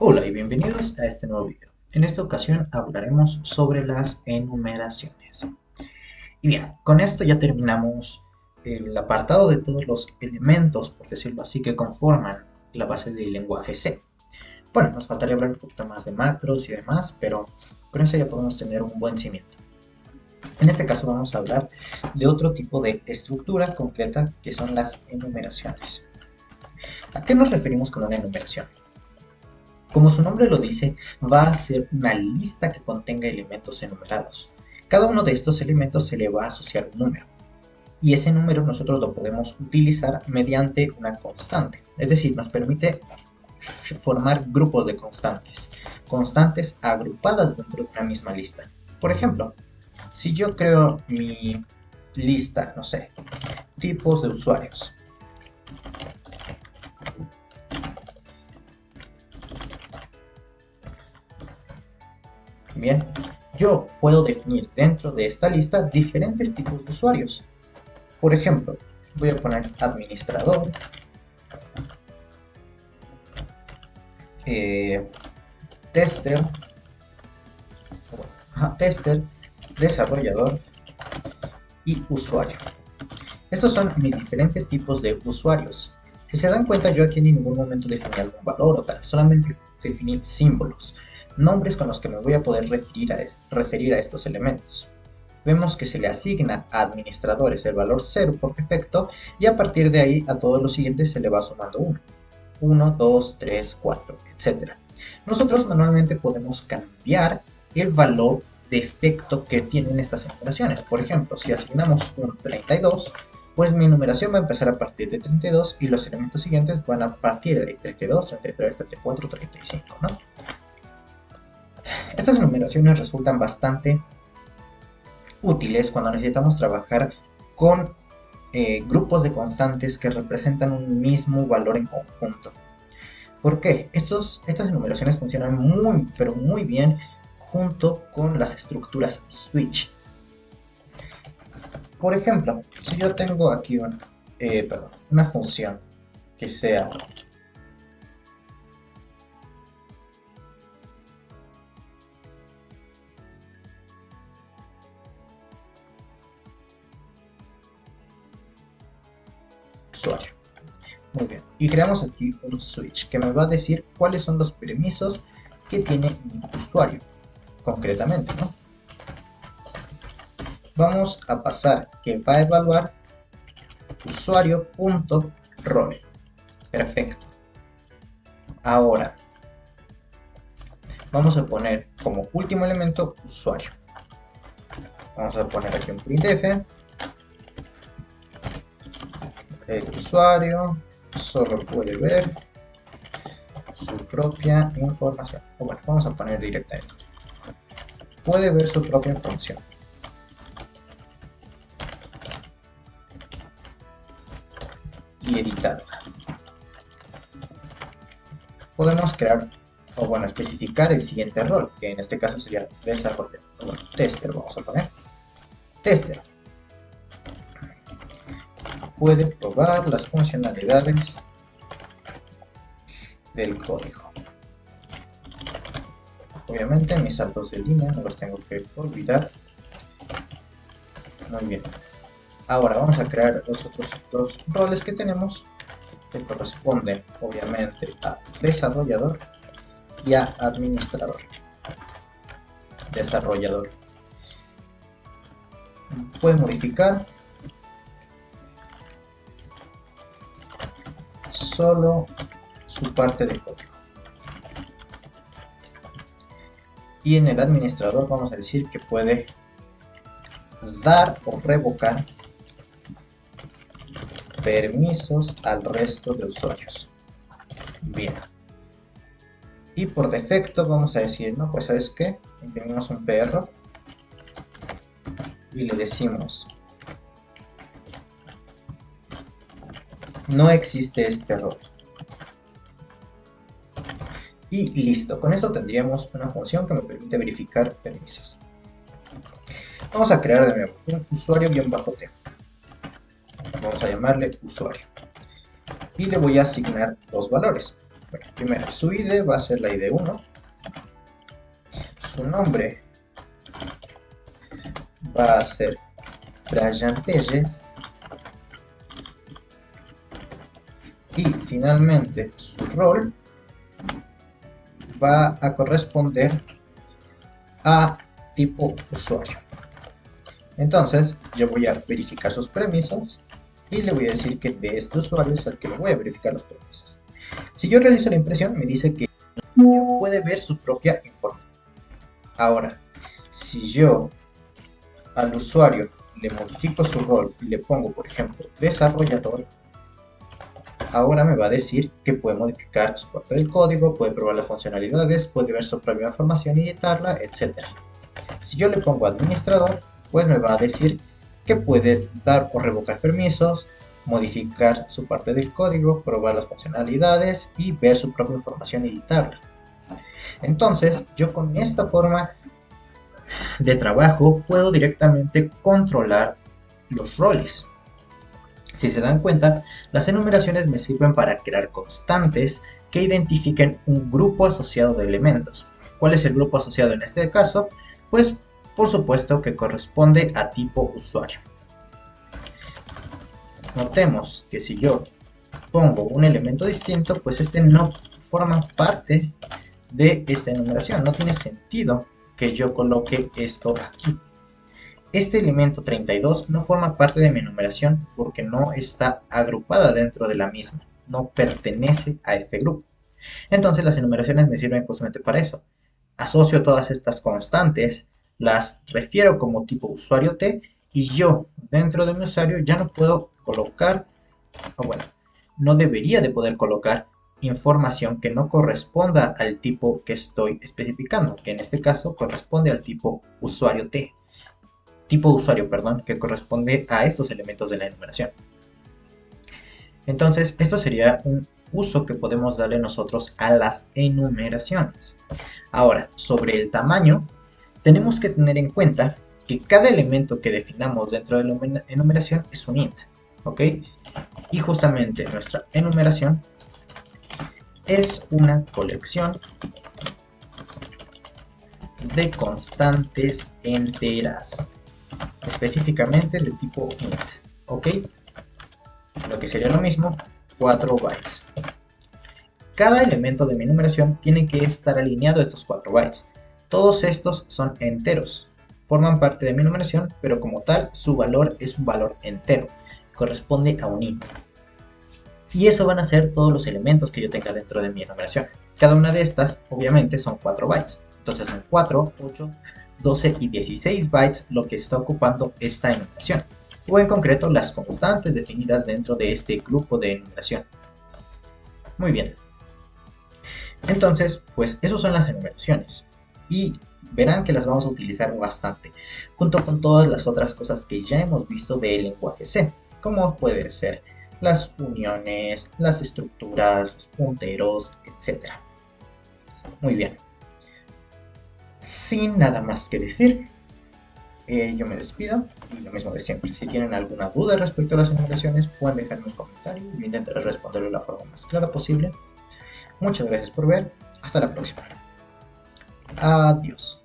Hola y bienvenidos a este nuevo video. En esta ocasión hablaremos sobre las enumeraciones. Y bien, con esto ya terminamos el apartado de todos los elementos, por decirlo así, que conforman la base del lenguaje C. Bueno, nos faltaría hablar un poquito más de macros y demás, pero con eso ya podemos tener un buen cimiento. En este caso vamos a hablar de otro tipo de estructura concreta que son las enumeraciones. ¿A qué nos referimos con una enumeración? Como su nombre lo dice, va a ser una lista que contenga elementos enumerados. Cada uno de estos elementos se le va a asociar un número. Y ese número nosotros lo podemos utilizar mediante una constante. Es decir, nos permite formar grupos de constantes. Constantes agrupadas dentro de una misma lista. Por ejemplo, si yo creo mi lista, no sé, tipos de usuarios. Bien, yo puedo definir dentro de esta lista diferentes tipos de usuarios. Por ejemplo, voy a poner administrador, eh, tester, tester, desarrollador y usuario. Estos son mis diferentes tipos de usuarios. Si se dan cuenta, yo aquí en ningún momento definí algún valor o tal, solamente definí símbolos, nombres con los que me voy a poder referir a estos elementos. Vemos que se le asigna a administradores el valor 0 por defecto y a partir de ahí a todos los siguientes se le va sumando 1. 1, 2, 3, 4, etc. Nosotros manualmente podemos cambiar el valor de efecto que tienen estas enumeraciones. Por ejemplo, si asignamos un 32, pues mi enumeración va a empezar a partir de 32 y los elementos siguientes van a partir de 32, 33, 34, 35, ¿no? Estas enumeraciones resultan bastante útiles cuando necesitamos trabajar con grupos de constantes que representan un mismo valor en conjunto. ¿Por qué? Estas enumeraciones funcionan muy, pero muy bien junto con las estructuras switch. Por ejemplo, si yo tengo aquí una función que sea usuario. Muy bien. Y creamos aquí un switch que me va a decir cuáles son los permisos que tiene mi usuario, concretamente, ¿no? Vamos a pasar que va a evaluar usuario.role. Perfecto. Ahora, vamos a poner como último elemento usuario. Vamos a poner aquí un printf. El usuario solo puede ver su propia información. O bueno, vamos a poner directamente. Puede ver su propia información. Y editarla. Podemos crear, o bueno, especificar el siguiente rol, que en este caso sería desarrollador. Bueno, tester, vamos a poner. Tester. Puede probar las funcionalidades del código. Obviamente mis saltos de línea no los tengo que olvidar. Muy bien. Ahora vamos a crear los otros dos roles que tenemos, que corresponden obviamente a desarrollador y a administrador. Desarrollador puede modificar solo su parte de código. Y en el administrador vamos a decir que puede dar o revocar permisos al resto de usuarios. Bien. Y por defecto vamos a decir, no, pues ¿sabes qué? Imprimimos un perro y le decimos, no existe este error. Y listo, con eso tendríamos una función que me permite verificar permisos. Vamos a crear de nuevo un usuario-t. Vamos a llamarle usuario. Y le voy a asignar dos valores. Bueno, primero su ID va a ser la ID1, su nombre va a ser Brian Telles y finalmente su rol va a corresponder a tipo usuario. Entonces yo voy a verificar sus permisos y le voy a decir que de este usuario es al que le voy a verificar los permisos. Si yo realizo la impresión, me dice que puede ver su propia información. Ahora, si yo al usuario le modifico su rol y le pongo, por ejemplo, desarrollador, ahora me va a decir que puede modificar su parte del código, puede probar las funcionalidades, puede ver su propia información y editarla, etc. Si yo le pongo administrador, pues me va a decir que puede dar o revocar permisos, modificar su parte del código, probar las funcionalidades y ver su propia información y editarla. Entonces, yo con esta forma de trabajo puedo directamente controlar los roles. Si se dan cuenta, las enumeraciones me sirven para crear constantes que identifiquen un grupo asociado de elementos. ¿Cuál es el grupo asociado en este caso? Pues por supuesto que corresponde a tipo usuario. Notemos que si yo pongo un elemento distinto, pues este no forma parte de esta enumeración. No tiene sentido que yo coloque esto aquí. Este elemento 32 no forma parte de mi enumeración porque no está agrupada dentro de la misma, no pertenece a este grupo. Entonces las enumeraciones me sirven justamente para eso. Asocio todas estas constantes, las refiero como tipo usuario T y yo dentro de mi usuario ya no puedo colocar, o bueno, no debería de poder colocar información que no corresponda al tipo que estoy especificando, que en este caso corresponde al tipo usuario T. Tipo de usuario, perdón, que corresponde a estos elementos de la enumeración. Entonces, esto sería un uso que podemos darle nosotros a las enumeraciones. Ahora, sobre el tamaño, tenemos que tener en cuenta que cada elemento que definamos dentro de la enumeración es un int, ¿ok? Y justamente nuestra enumeración es una colección de constantes enteras, específicamente de tipo int, ¿ok? Lo que sería lo mismo, 4 bytes. Cada elemento de mi enumeración tiene que estar alineado a estos 4 bytes. Todos estos son enteros, forman parte de mi enumeración, pero como tal, su valor es un valor entero, corresponde a un int. Y eso van a ser todos los elementos que yo tenga dentro de mi enumeración. Cada una de estas, obviamente, son 4 bytes. Entonces son 4, 8, 12 y 16 bytes lo que está ocupando esta enumeración, o en concreto las constantes definidas dentro de este grupo de enumeración. Muy bien. Entonces, pues esas son las enumeraciones. Y verán que las vamos a utilizar bastante, junto con todas las otras cosas que ya hemos visto del lenguaje C, como puede ser las uniones, las estructuras, los punteros, etc. Muy bien. Sin nada más que decir, yo me despido y lo mismo de siempre. Si tienen alguna duda respecto a las enumeraciones, pueden dejarme un comentario y yo intentaré responderlo de la forma más clara posible. Muchas gracias por ver. Hasta la próxima. Adiós.